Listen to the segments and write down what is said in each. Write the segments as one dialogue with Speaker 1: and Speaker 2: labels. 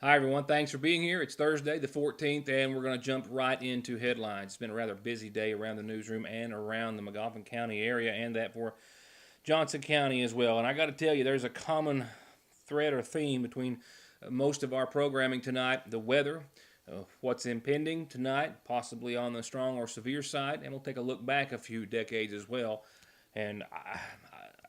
Speaker 1: Hi, everyone. Thanks for being here. It's Thursday, the 14th, and we're going to jump right into headlines. It's been a rather busy day around the newsroom and around the Magoffin County area, and that for Johnson County as well. And I got to tell you, there's a common thread or theme between most of our programming tonight: the weather, what's impending tonight, possibly on the strong or severe side, and we'll take a look back a few decades as well. And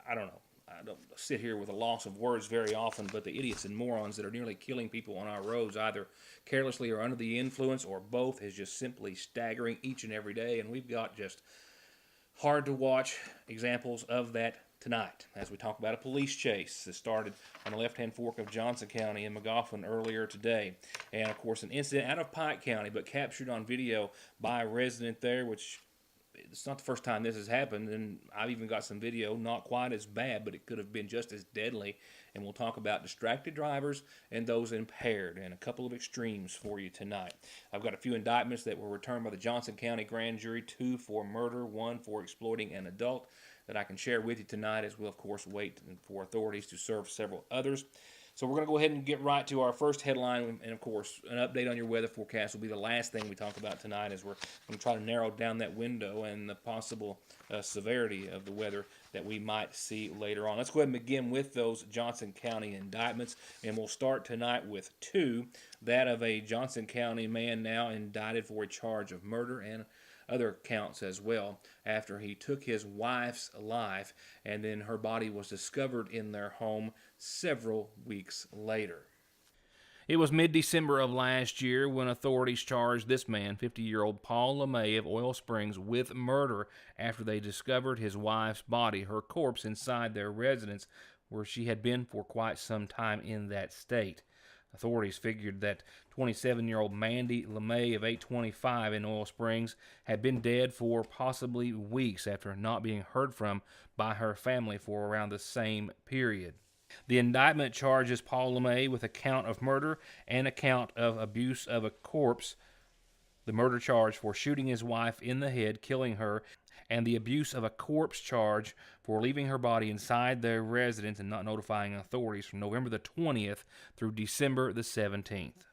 Speaker 1: I don't know. I don't sit here with a loss of words very often, but the idiots and morons that are nearly killing people on our roads, either carelessly or under the influence, or both, is just simply staggering each and every day. And we've got just hard to watch examples of that tonight as we talk about a police chase that started on the left-hand fork of Johnson County in Magoffin earlier today. And of course, an incident out of Pike County, but captured on video by a resident there, which it's not the first time this has happened, and I've even got some video, not quite as bad, but it could have been just as deadly. And we'll talk about distracted drivers and those impaired, and a couple of extremes for you tonight. I've got a few indictments that were returned by the Johnson County Grand Jury, 2 for murder, 1 for exploiting an adult, that I can share with you tonight, as we'll, of course, wait for authorities to serve several others. So we're going to go ahead and get right to our first headline, and of course, an update on your weather forecast will be the last thing we talk about tonight, as we're going to try to narrow down that window and the possible severity of the weather that we might see later on. Let's go ahead and begin with those Johnson County indictments, and we'll start tonight with 2, that of a Johnson County man now indicted for a charge of murder and other counts as well, after he took his wife's life and then her body was discovered in their home several weeks later. It was mid-December of last year when authorities charged this man, 50-year-old Paul LeMay of Oil Springs, with murder after they discovered his wife's body, her corpse, inside their residence where she had been for quite some time in that state. Authorities figured that 27-year-old Mandy LeMay of 825 in Oil Springs had been dead for possibly weeks after not being heard from by her family for around the same period. The indictment charges Paul LeMay with a count of murder and a count of abuse of a corpse, the murder charge for shooting his wife in the head, killing her, and the abuse of a corpse charge for leaving her body inside their residence and not notifying authorities from November the 20th through December the 17th.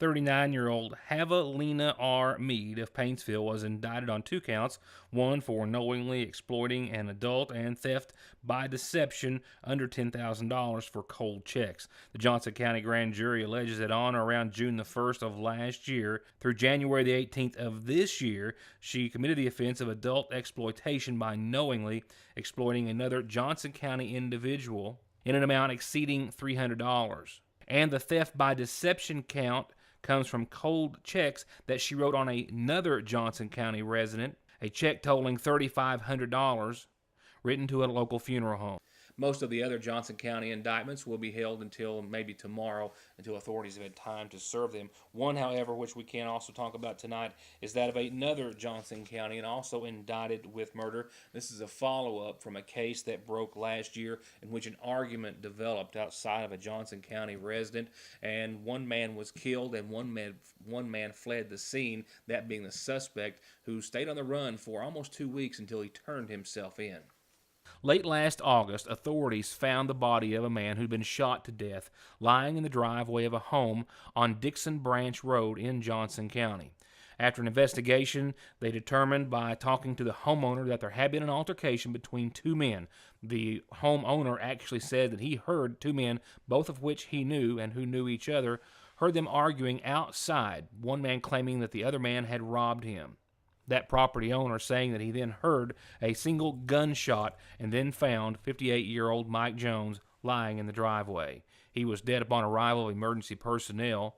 Speaker 1: 39-year-old Havalina R. Mead of Paintsville was indicted on 2 counts, 1 for knowingly exploiting an adult and theft by deception under $10,000 for cold checks. The Johnson County Grand Jury alleges that on or around June the 1st of last year through January the 18th of this year, she committed the offense of adult exploitation by knowingly exploiting another Johnson County individual in an amount exceeding $300. And the theft by deception count comes from cold checks that she wrote on another Johnson County resident, a check totaling $3,500 written to a local funeral home. Most of the other Johnson County indictments will be held until maybe tomorrow, until authorities have had time to serve them. One, however, which we can also talk about tonight, is that of another Johnson County and also indicted with murder. This is a follow-up from a case that broke last year in which an argument developed outside of a Johnson County resident, and one man was killed and one man fled the scene, that being the suspect, who stayed on the run for almost 2 weeks until he turned himself in. Late last August, authorities found the body of a man who'd been shot to death lying in the driveway of a home on Dixon Branch Road in Johnson County. After an investigation, they determined by talking to the homeowner that there had been an altercation between 2 men. The homeowner actually said that he heard 2 men, both of which he knew and who knew each other, heard them arguing outside, one man claiming that the other man had robbed him. That property owner saying that he then heard a single gunshot and then found 58-year-old Mike Jones lying in the driveway. He was dead upon arrival of emergency personnel,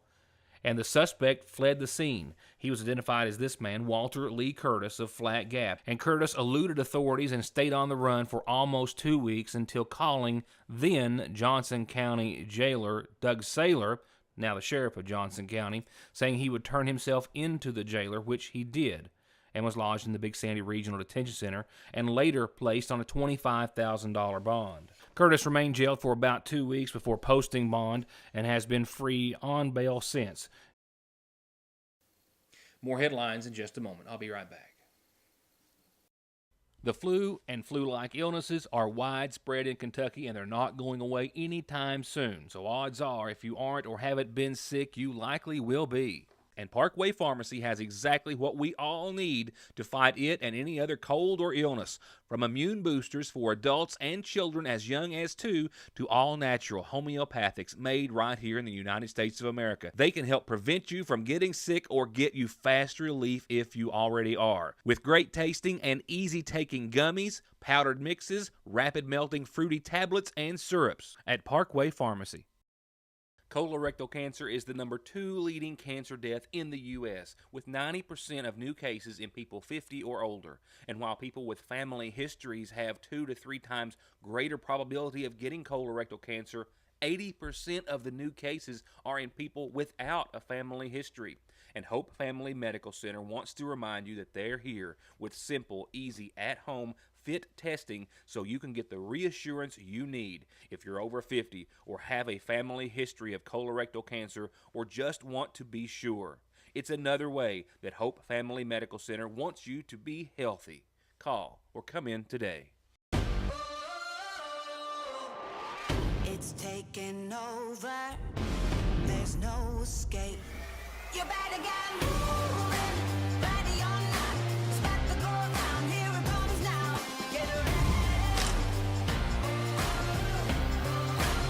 Speaker 1: and the suspect fled the scene. He was identified as this man, Walter Lee Curtis of Flat Gap, and Curtis eluded authorities and stayed on the run for almost 2 weeks until calling then Johnson County jailer Doug Saylor, now the sheriff of Johnson County, saying he would turn himself into the jailer, which he did, and was lodged in the Big Sandy Regional Detention Center and later placed on a $25,000 bond. Curtis remained jailed for about 2 weeks before posting bond and has been free on bail since. More headlines in just a moment. I'll be right back. The flu and flu-like illnesses are widespread in Kentucky, and they're not going away anytime soon. So odds are, if you aren't or haven't been sick, you likely will be. And Parkway Pharmacy has exactly what we all need to fight it and any other cold or illness. From immune boosters for adults and children as young as 2 to all natural homeopathics made right here in the United States of America. They can help prevent you from getting sick or get you fast relief if you already are. With great tasting and easy taking gummies, powdered mixes, rapid melting fruity tablets, and syrups at Parkway Pharmacy. Colorectal cancer is the number 2 leading cancer death in the U.S., with 90% of new cases in people 50 or older. And while people with family histories have 2 to 3 times greater probability of getting colorectal cancer, 80% of the new cases are in people without a family history. And Hope Family Medical Center wants to remind you that they're here with simple, easy, at-home fit testing so you can get the reassurance you need if you're over 50 or have a family history of colorectal cancer or just want to be sure. It's another way that Hope Family Medical Center wants you to be healthy. Call or come in today.
Speaker 2: It's taking over. There's no escape. You better get moving. Ready or not, it's about to go down. Here it comes now. Get ready.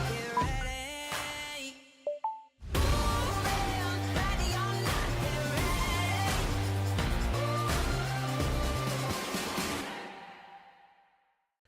Speaker 2: Get ready. Moving. Ready or not, get ready.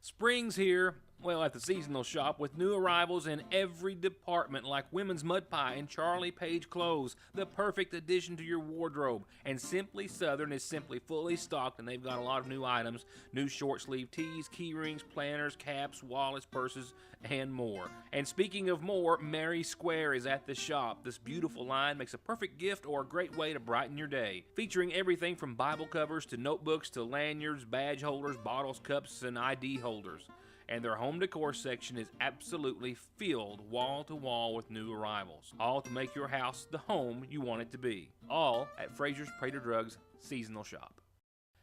Speaker 1: Spring's here. Well, at the seasonal shop with new arrivals in every department like women's mud pie and Charlie Page clothes, the perfect addition to your wardrobe. And Simply Southern is simply fully stocked, and they've got a lot of new items, new short sleeve tees, key rings, planners, caps, wallets, purses, and more. And speaking of more, Mary Square is at the shop. This beautiful line makes a perfect gift or a great way to brighten your day, featuring everything from Bible covers to notebooks to lanyards, badge holders, bottles, cups, and ID holders. And their home decor section is absolutely filled wall to wall with new arrivals, all to make your house the home you want it to be. All at Fraser's Prater Drugs seasonal shop.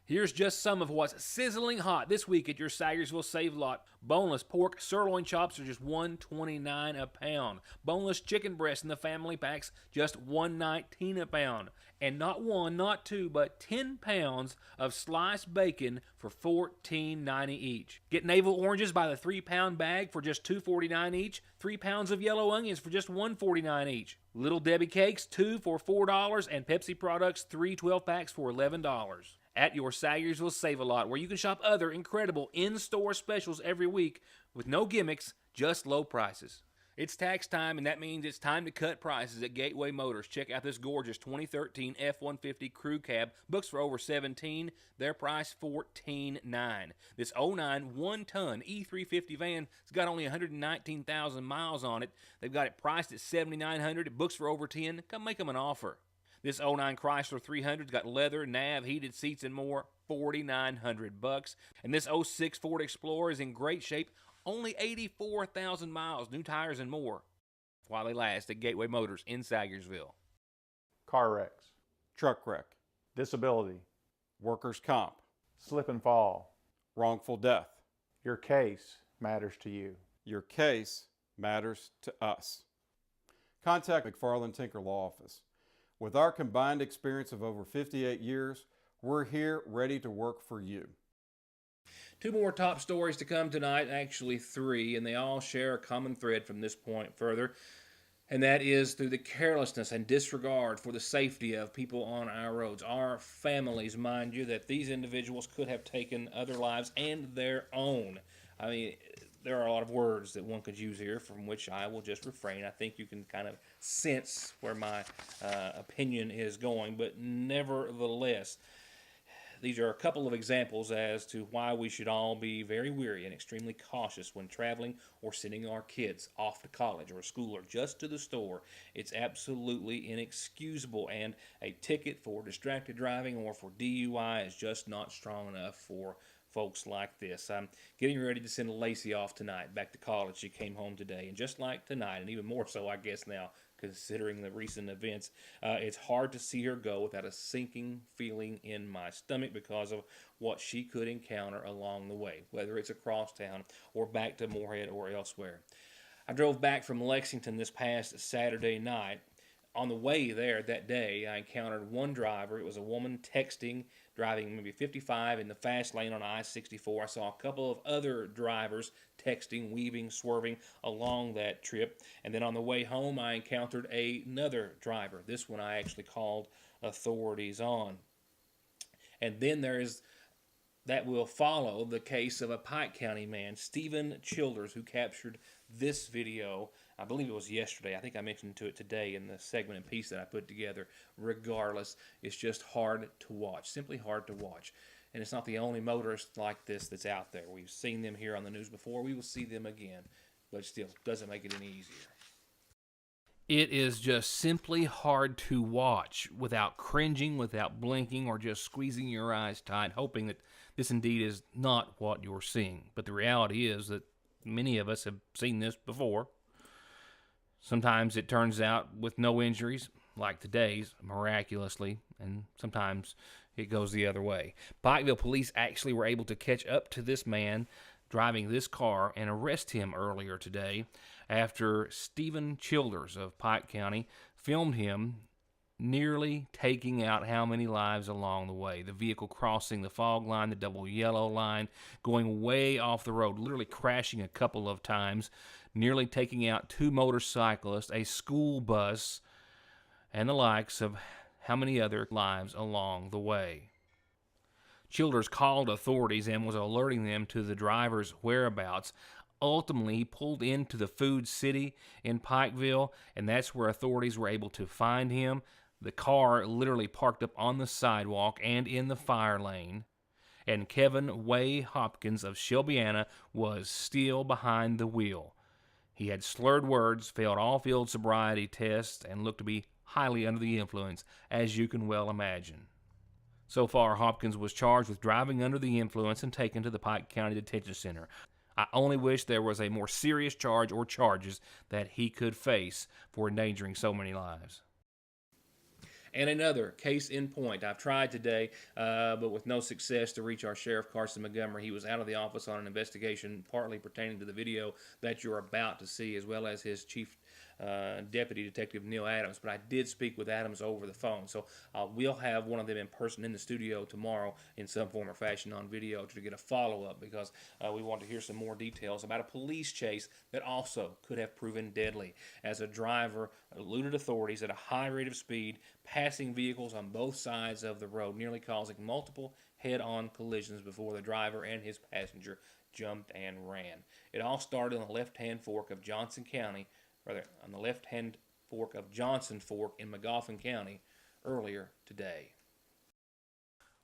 Speaker 1: Here's just some of what's sizzling hot this week at your Sagersville Save Lot. Boneless pork sirloin chops are just $1.29 a pound. Boneless chicken breasts in the family packs just $1.19 a pound. And not 1, not 2, but 10 pounds of sliced bacon for $14.90 each. Get navel oranges by the 3-pound bag for just $2.49 each. 3 pounds of yellow onions for just $1.49 each. Little Debbie cakes, 2 for $4, and Pepsi products, 3 12-packs for $11. At your Sagersville Save-A-Lot, where you can shop other incredible in-store specials every week with no gimmicks, just low prices. It's tax time, and that means it's time to cut prices at Gateway Motors. Check out this gorgeous 2013 F-150 Crew Cab. Books for over $17. Their price $14.9. This '09 one-ton E350 van has got only 119,000 miles on it. They've got it priced at $7,900. It books for over $10. Come make them an offer. This '09 Chrysler 300's got leather, nav, heated seats, and more. $4,900. And this '06 Ford Explorer is in great shape. Only 84,000 miles, new tires and more. While they last at Gateway Motors in Sagersville.
Speaker 3: Car wrecks, truck wreck, disability, workers' comp, slip and fall, wrongful death. Your case matters to you.
Speaker 4: Your case matters to us. Contact McFarland Tinker Law Office. With our combined experience of over 58 years, we're here ready to work for you.
Speaker 1: 2 more top stories to come tonight, actually 3, and they all share a common thread from this point further, and that is through the carelessness and disregard for the safety of people on our roads. Our families, mind you, that these individuals could have taken other lives and their own. I mean, there are a lot of words that one could use here from which I will just refrain. I think you can kind of sense where my opinion is going, but nevertheless, these are a couple of examples as to why we should all be very wary and extremely cautious when traveling or sending our kids off to college or school or just to the store. It's absolutely inexcusable, and a ticket for distracted driving or for DUI is just not strong enough for folks like this. I'm getting ready to send Lacey off tonight back to college. She came home today, and just like tonight, and even more so, I guess now, considering the recent events, it's hard to see her go without a sinking feeling in my stomach because of what she could encounter along the way, whether it's across town or back to Moorhead or elsewhere. I drove back from Lexington this past Saturday night. On the way there that day, I encountered one driver. It was a woman texting, driving maybe 55 in the fast lane on I-64. I saw a couple of other drivers texting, weaving, swerving along that trip. And then on the way home, I encountered another driver. This one I actually called authorities on. And then that will follow the case of a Pike County man, Stephen Childers, who captured this video. I believe it was yesterday. I think I mentioned to it today in the segment and piece that I put together. Regardless, it's just hard to watch, simply hard to watch. And it's not the only motorist like this that's out there. We've seen them here on the news before. We will see them again, but still doesn't make it any easier. It is just simply hard to watch without cringing, without blinking, or just squeezing your eyes tight, hoping that this indeed is not what you're seeing. But the reality is that many of us have seen this before. Sometimes it turns out with no injuries, like today's, miraculously, and sometimes it goes the other way. Pikeville police actually were able to catch up to this man driving this car and arrest him earlier today after Stephen Childers of Pike County filmed him nearly taking out how many lives along the way. The vehicle crossing the fog line, the double yellow line, going way off the road, literally crashing a couple of times, nearly taking out 2 motorcyclists, a school bus, and the likes of how many other lives along the way. Childers called authorities and was alerting them to the driver's whereabouts. Ultimately, he pulled into the Food City in Pikeville, and that's where authorities were able to find him. The car literally parked up on the sidewalk and in the fire lane. And Kevin Way Hopkins of Shelbyana was still behind the wheel. He had slurred words, failed all field sobriety tests, and looked to be highly under the influence, as you can well imagine. So far, Hopkins was charged with driving under the influence and taken to the Pike County Detention Center. I only wish there was a more serious charge or charges that he could face for endangering so many lives. And another case in point. I've tried today, but with no success, to reach our Sheriff Carson Montgomery. He was out of the office on an investigation partly pertaining to the video that you're about to see, as well as his chief Deputy Detective Neil Adams. But I did speak with Adams over the phone, so we'll have one of them in person in the studio tomorrow in some form or fashion on video to get a follow-up, because we want to hear some more details about a police chase that also could have proven deadly, as a driver eluded authorities at a high rate of speed, passing vehicles on both sides of the road, nearly causing multiple head-on collisions before the driver and his passenger jumped and ran. It all started on the left-hand fork of Johnson Fork in Magoffin County earlier today.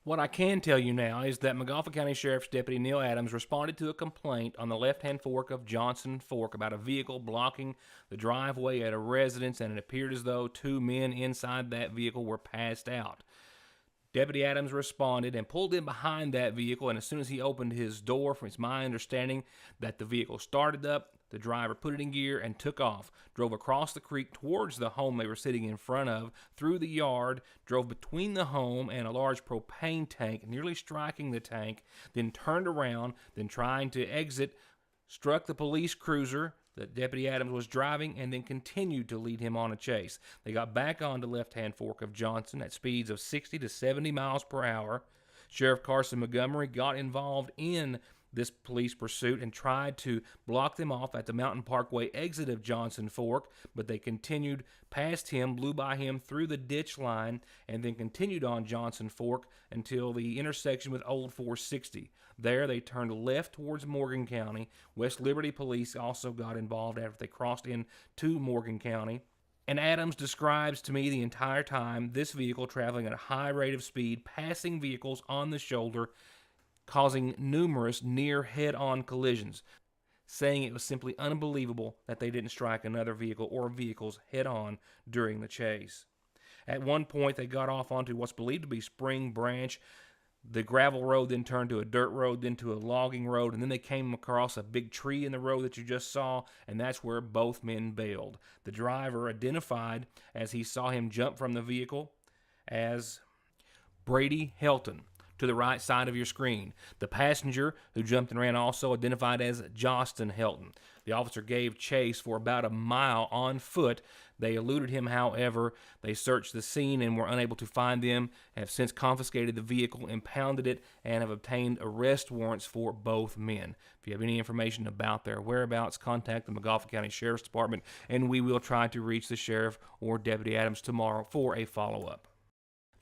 Speaker 1: What I can tell you now is that Magoffin County Sheriff's Deputy Neil Adams responded to a complaint on the left-hand fork of Johnson Fork about a vehicle blocking the driveway at a residence, and it appeared as though 2 men inside that vehicle were passed out. Deputy Adams responded and pulled in behind that vehicle, and as soon as he opened his door, it's my understanding that the vehicle started up. The driver put it in gear and took off, drove across the creek towards the home they were sitting in front of, through the yard, drove between the home and a large propane tank, nearly striking the tank, then turned around, then trying to exit, struck the police cruiser that Deputy Adams was driving, and then continued to lead him on a chase. They got back on the left-hand fork of Johnson at speeds of 60 to 70 miles per hour. Sheriff Carson Montgomery got involved in this police pursuit and tried to block them off at the Mountain Parkway exit of Johnson Fork, but they continued past him, blew by him through the ditch line, and then continued on Johnson Fork until the intersection with Old 460. There, they turned left towards Morgan County. West Liberty Police also got involved after they crossed into Morgan County. And Adams describes to me the entire time this vehicle traveling at a high rate of speed, passing vehicles on the shoulder, causing numerous near head-on collisions, saying it was simply unbelievable that they didn't strike another vehicle or vehicles head-on during the chase. At one point, they got off onto what's believed to be Spring Branch. The gravel road then turned to a dirt road, then to a logging road, and then they came across a big tree in the road that you just saw, and that's where both men bailed. The driver identified, as he saw him jump from the vehicle, as Brady Helton, to the right side of your screen. The passenger who jumped and ran also identified as Joston Helton. The officer gave chase for about a mile on foot. They eluded him, however. They searched the scene and were unable to find them, have since confiscated the vehicle, impounded it, and have obtained arrest warrants for both men. If you have any information about their whereabouts, contact the McGoffin County Sheriff's Department, and we will try to reach the sheriff or Deputy Adams tomorrow for a follow-up.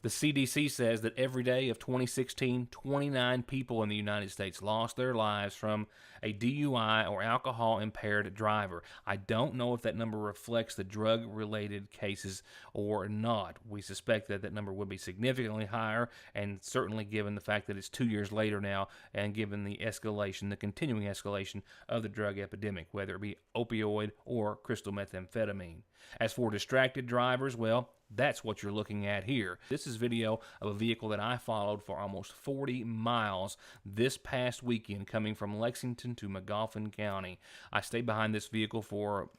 Speaker 1: The CDC says that every day of 2016, 29 people in the United States lost their lives from a DUI or alcohol-impaired driver. I don't know if that number reflects the drug-related cases or not. We suspect that that number would be significantly higher, and certainly given the fact that it's 2 years later now, and given the escalation, the continuing escalation of the drug epidemic, whether it be opioid or crystal methamphetamine. As for distracted drivers, well, that's what you're looking at here. This is video of a vehicle that I followed for almost 40 miles this past weekend, coming from Lexington to Magoffin County. I stayed behind this vehicle for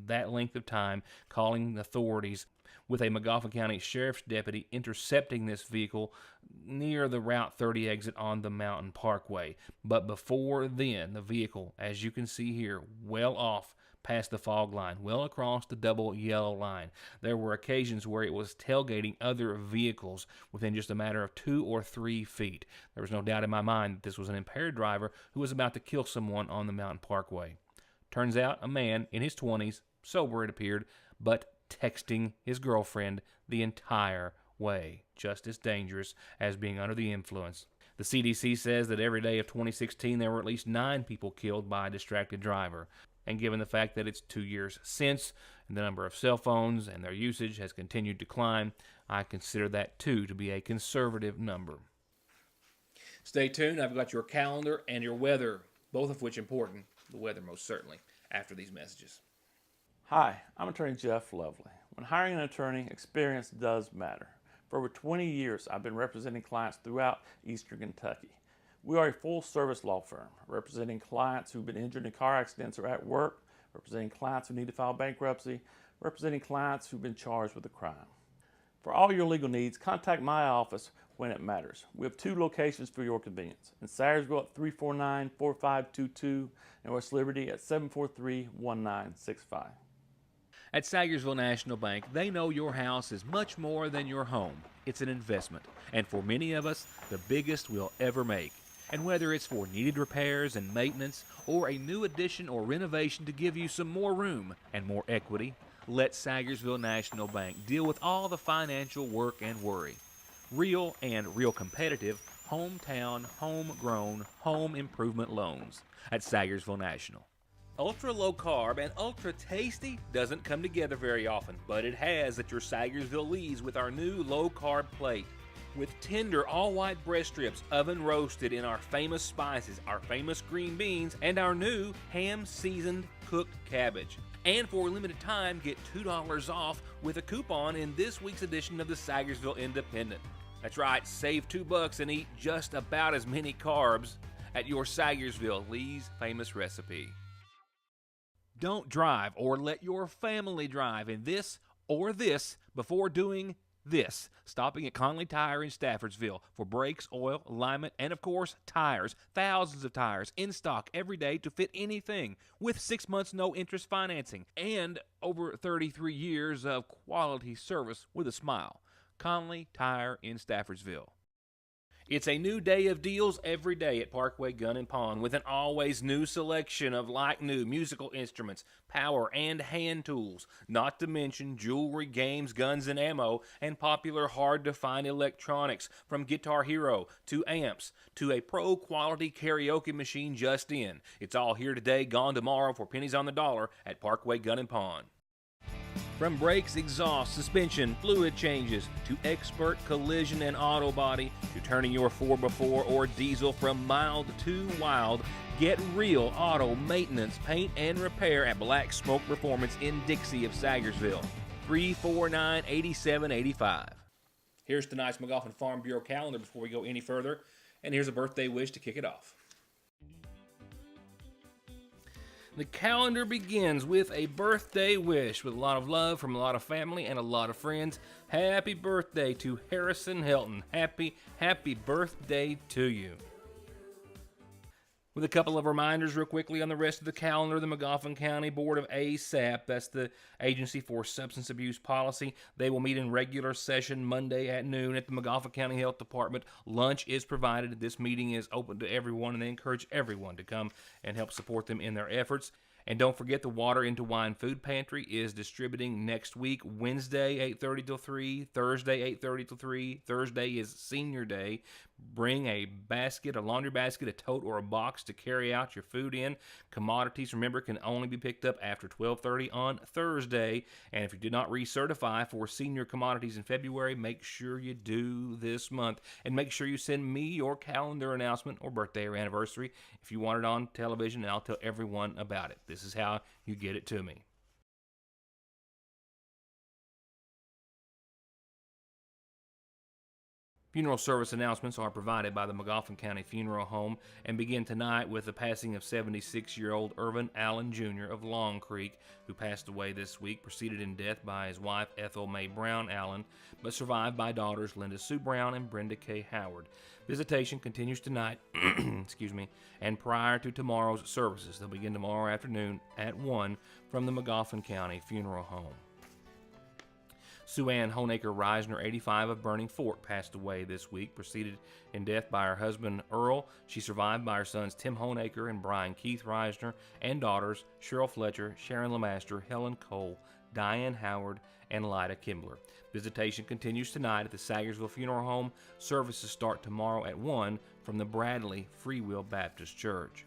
Speaker 1: that length of time, calling authorities, with a Magoffin County Sheriff's deputy intercepting this vehicle near the Route 30 exit on the Mountain Parkway. But before then, the vehicle, as you can see here, well off past the fog line, well across the double yellow line. There were occasions where it was tailgating other vehicles within just a matter of 2 or 3 feet. There was no doubt in my mind that this was an impaired driver who was about to kill someone on the Mountain Parkway. Turns out a man in his 20s, sober it appeared, but texting his girlfriend the entire way. Just as dangerous as being under the influence. The CDC says that every day of 2016 there were at least 9 people killed by a distracted driver. And given the fact that it's 2 years since, and the number of cell phones and their usage has continued to climb, I consider that too to be a conservative number. Stay tuned. I've got your calendar and your weather, both of which important. The weather most certainly, after these messages.
Speaker 5: Hi, I'm attorney Jeff Lovely. When hiring an attorney, experience does matter. For over 20 years, I've been representing clients throughout Eastern Kentucky. We are a full-service law firm, representing clients who've been injured in car accidents or at work, representing clients who need to file bankruptcy, representing clients who've been charged with a crime. For all your legal needs, contact my office when it matters. We have 2 locations for your convenience. In Sayersville at 349-4522 and West Liberty at 743-1965.
Speaker 1: At Sayersville National Bank, they know your house is much more than your home. It's an investment, and for many of us, the biggest we'll ever make. And whether it's for needed repairs and maintenance, or a new addition or renovation to give you some more room and more equity, let Sayersville National Bank deal with all the financial work and worry. Real and real competitive, hometown, homegrown, home improvement loans at Sayersville National. Ultra low carb and ultra tasty doesn't come together very often, but it has at your Sayersville Lee's with our new low carb plate. With tender all-white breast strips oven roasted in our famous spices, our famous green beans, and our new ham-seasoned cooked cabbage. And for a limited time, get $2 off with a coupon in this week's edition of the Sayersville Independent. That's right, save $2 and eat just about as many carbs at your Sayersville Lee's famous recipe. Don't drive or let your family drive in this or this before doing this. Stopping at Conley Tire in Staffordsville for brakes, oil, alignment, and of course, tires. Thousands of tires in stock every day to fit anything with 6 months no interest financing and over 33 years of quality service with a smile. Conley Tire in Staffordsville. It's a new day of deals every day at Parkway Gun and Pawn with an always new selection of like-new musical instruments, power and hand tools, not to mention jewelry, games, guns, and ammo, and popular hard-to-find electronics from Guitar Hero to amps to a pro-quality karaoke machine just in. It's all here today, gone tomorrow for pennies on the dollar at Parkway Gun and Pawn. From brakes, exhaust, suspension, fluid changes, to expert collision and auto body, to turning your 4x4 or diesel from mild to wild, get real auto maintenance, paint, and repair at Black Smoke Performance in Dixie of Sayersville. 349-8785. Here's tonight's McGoffin Farm Bureau calendar before we go any further. And here's a birthday wish to kick it off. The calendar begins with a birthday wish with a lot of love from a lot of family and a lot of friends. Happy birthday to Harrison Helton. Happy birthday to you. With a couple of reminders real quickly on the rest of the calendar, the Magoffin County Board of ASAP, that's the Agency for Substance Abuse Policy, they will meet in regular session Monday at noon at the Magoffin County Health Department. Lunch is provided. This meeting is open to everyone, and they encourage everyone to come and help support them in their efforts. And don't forget, the Water into Wine Food Pantry is distributing next week, Wednesday 8:30 till 3, Thursday 8:30 till 3. Thursday is Senior Day. Bring a basket, a laundry basket, a tote, or a box to carry out your food in. Commodities, remember, can only be picked up after 12:30 on Thursday. And if you did not recertify for senior commodities in February, make sure you do this month. And make sure you send me your calendar announcement or birthday or anniversary if you want it on television, and I'll tell everyone about it. This is how you get it to me. Funeral service announcements are provided by the Magoffin County Funeral Home and begin tonight with the passing of 76-year-old Irvin Allen Jr. of Long Creek, who passed away this week, preceded in death by his wife Ethel Mae Brown Allen, but survived by daughters Linda Sue Brown and Brenda K. Howard. Visitation continues tonight, and prior to tomorrow's services. They'll begin tomorrow afternoon at 1 from the Magoffin County Funeral Home. Sue Ann Honaker Reisner, 85, of Burning Fork, passed away this week, preceded in death by her husband Earl. She survived by her sons Tim Honaker and Brian Keith Reisner, and daughters Cheryl Fletcher, Sharon Lemaster, Helen Cole, Diane Howard, and Lyda Kimbler. Visitation continues tonight at the Sagersville Funeral Home. Services start tomorrow at 1 from the Bradley Free Will Baptist Church.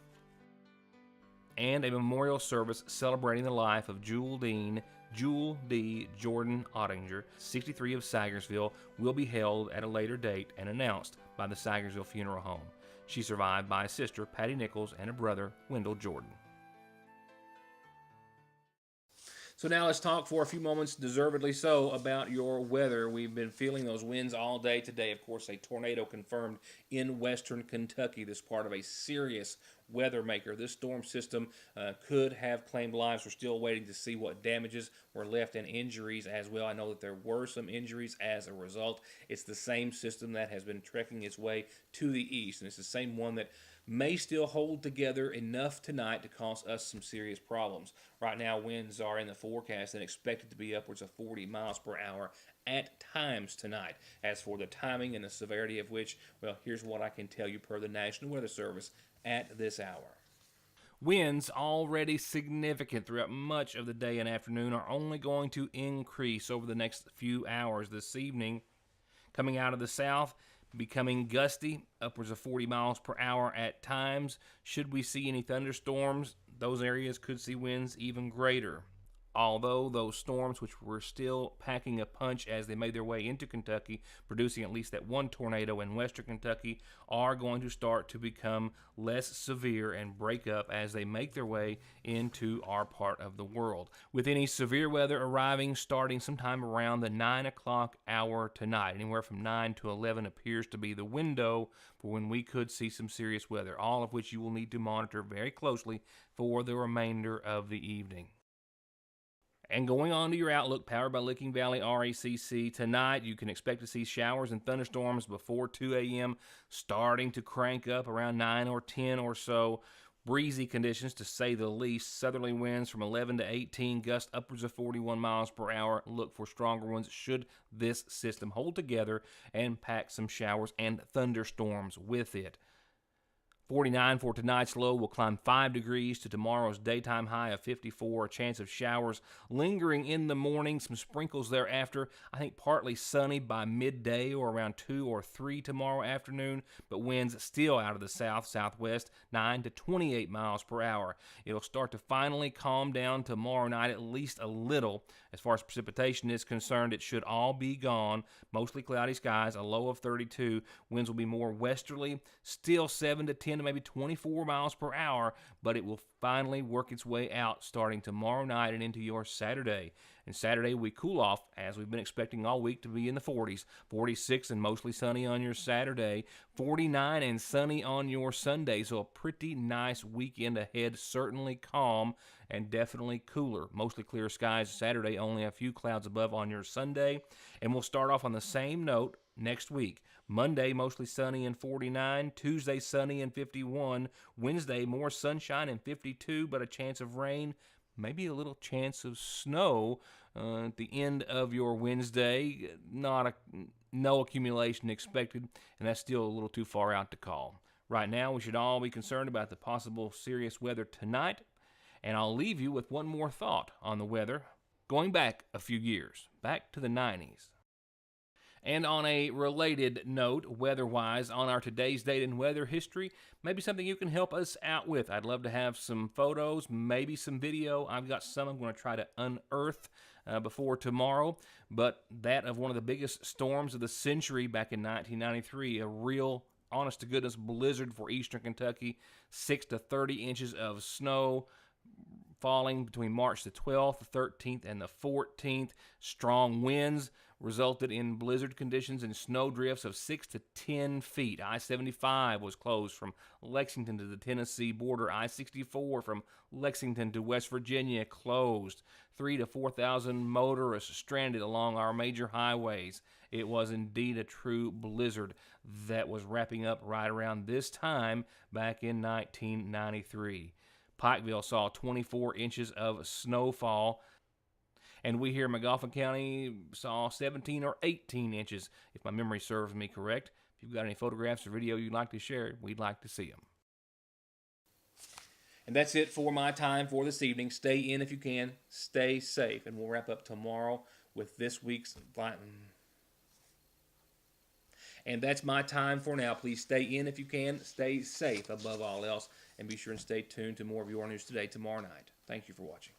Speaker 1: And a memorial service celebrating the life of Jewel D. Jordan Ottinger, 63, of Sagersville, will be held at a later date and announced by the Sagersville Funeral Home. She survived by a sister, Patty Nichols, and a brother, Wendell Jordan. So now let's talk for a few moments, deservedly so, about your weather. We've been feeling those winds all day today. Of course, a tornado confirmed in western Kentucky. This part of a serious weather maker. This storm system could have claimed lives. We're still waiting to see what damages were left and injuries as well. I know that there were some injuries as a result. It's the same system that has been trekking its way to the east, and it's the same one that may still hold together enough tonight to cause us some serious problems. Right now, winds are in the forecast and expected to be upwards of 40 miles per hour at times tonight. As for the timing and the severity of which, well, here's what I can tell you per the National Weather Service at this hour. Winds, already significant throughout much of the day and afternoon, are only going to increase over the next few hours. This evening, coming out of the south, becoming gusty, upwards of 40 miles per hour at times. Should we see any thunderstorms, those areas could see winds even greater. Although those storms, which were still packing a punch as they made their way into Kentucky, producing at least that one tornado in western Kentucky, are going to start to become less severe and break up as they make their way into our part of the world. With any severe weather arriving starting sometime around the 9 o'clock hour tonight. Anywhere from 9 to 11 appears to be the window for when we could see some serious weather, all of which you will need to monitor very closely for the remainder of the evening. And going on to your outlook, powered by Licking Valley RACC, tonight you can expect to see showers and thunderstorms before 2 a.m., starting to crank up around 9 or 10 or so. Breezy conditions, to say the least. Southerly winds from 11 to 18, gusts upwards of 41 miles per hour. Look for stronger ones should this system hold together and pack some showers and thunderstorms with it. 49 for tonight's low will climb 5 degrees to tomorrow's daytime high of 54. A chance of showers lingering in the morning, some sprinkles thereafter. I think partly sunny by midday or around 2 or 3 tomorrow afternoon, but winds still out of the south-southwest, 9 to 28 miles per hour. It'll start to finally calm down tomorrow night, at least a little. As far as precipitation is concerned, it should all be gone. Mostly cloudy skies, a low of 32. Winds will be more westerly, still 7 to 10 to maybe 24 miles per hour, but it will finally work its way out starting tomorrow night and into your Saturday. And Saturday we cool off, as we've been expecting all week, to be in the 40s. 46 and mostly sunny on your Saturday. 49 and sunny on your Sunday. So a pretty nice weekend ahead. Certainly calm and definitely cooler. Mostly clear skies Saturday, only a few clouds above on your Sunday. And we'll start off on the same note next week. Monday, mostly sunny and 49. Tuesday, sunny and 51. Wednesday, more sunshine and 52, but a chance of rain. Maybe a little chance of snow at the end of your Wednesday. No accumulation expected, and that's still a little too far out to call. Right now, we should all be concerned about the possible serious weather tonight, and I'll leave you with one more thought on the weather, going back a few years, back to the 90s. And on a related note, weather-wise, on our Today's Date in Weather History, maybe something you can help us out with. I'd love to have some photos, maybe some video. I've got some I'm going to try to unearth before tomorrow, but that of one of the biggest storms of the century back in 1993, a real honest-to-goodness blizzard for eastern Kentucky, 6 to 30 inches of snow, falling between March the 12th, the 13th, and the 14th. Strong winds resulted in blizzard conditions and snow drifts of 6 to 10 feet. I-75 was closed from Lexington to the Tennessee border. I-64 from Lexington to West Virginia closed. 3,000 to 4,000 motorists stranded along our major highways. It was indeed a true blizzard that was wrapping up right around this time back in 1993. Pikeville saw 24 inches of snowfall, and we here in Magoffin County saw 17 or 18 inches, if my memory serves me correct. If you've got any photographs or video you'd like to share, we'd like to see them. And that's it for my time for this evening. Stay in if you can. Stay safe, and we'll wrap up tomorrow with this week's And that's my time for now. Please stay in if you can. Stay safe above all else. And be sure and stay tuned to more of Your News Today tomorrow night. Thank you for watching.